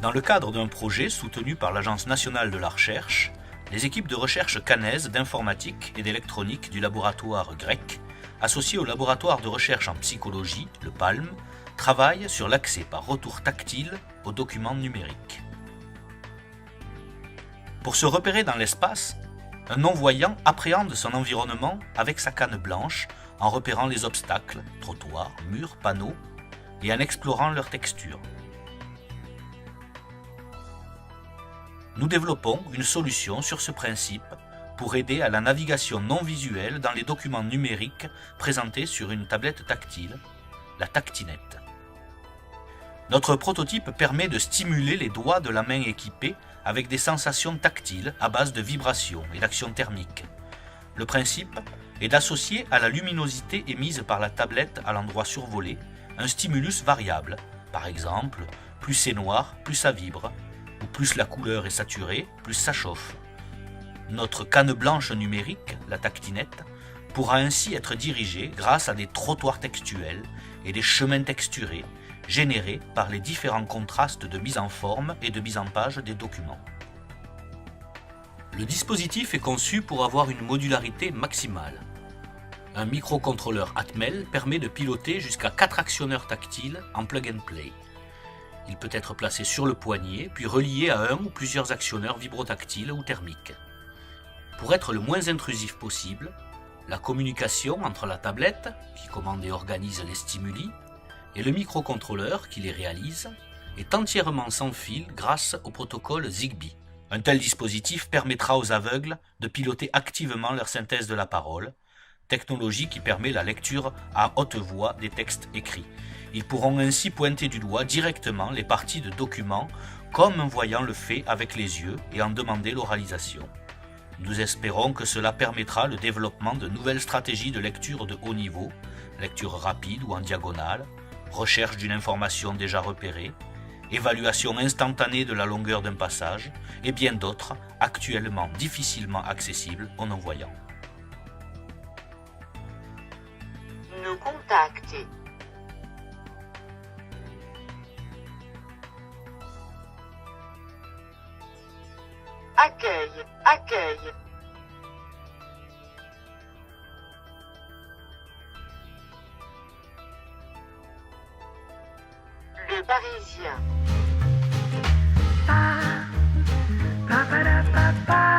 Dans le cadre d'un projet soutenu par l'Agence nationale de la recherche, les équipes de recherche caennaises d'informatique et d'électronique du laboratoire GREC, associées au laboratoire de recherche en psychologie, le PALM, travaillent sur l'accès par retour tactile aux documents numériques. Pour se repérer dans l'espace, un non-voyant appréhende son environnement avec sa canne blanche en repérant les obstacles, trottoirs, murs, panneaux, et en explorant leurs textures. Nous développons une solution sur ce principe pour aider à la navigation non visuelle dans les documents numériques présentés sur une tablette tactile, la Tactinette. Notre prototype permet de stimuler les doigts de la main équipée avec des sensations tactiles à base de vibrations et d'action thermique. Le principe est d'associer à la luminosité émise par la tablette à l'endroit survolé un stimulus variable. Par exemple, plus c'est noir, plus ça vibre, ou plus la couleur est saturée, plus ça chauffe. Notre canne blanche numérique, la Tactinette, pourra ainsi être dirigée grâce à des trottoirs textuels et des chemins texturés générés par les différents contrastes de mise en forme et de mise en page des documents. Le dispositif est conçu pour avoir une modularité maximale. Un microcontrôleur Atmel permet de piloter jusqu'à 4 actionneurs tactiles en plug and play. Il peut être placé sur le poignet, puis relié à un ou plusieurs actionneurs vibrotactiles ou thermiques. Pour être le moins intrusif possible, la communication entre la tablette, qui commande et organise les stimuli, et le microcontrôleur qui les réalise, est entièrement sans fil grâce au protocole Zigbee. Un tel dispositif permettra aux aveugles de piloter activement leur synthèse de la parole, technologie qui permet la lecture à haute voix des textes écrits. Ils pourront ainsi pointer du doigt directement les parties de documents comme un voyant le fait avec les yeux et en demander l'oralisation. Nous espérons que cela permettra le développement de nouvelles stratégies de lecture de haut niveau, lecture rapide ou en diagonale, recherche d'une information déjà repérée, évaluation instantanée de la longueur d'un passage et bien d'autres actuellement difficilement accessibles aux non-voyants. Nous contacter. Accueil. Le Parisien. Pa, pa, pa, pa, pa.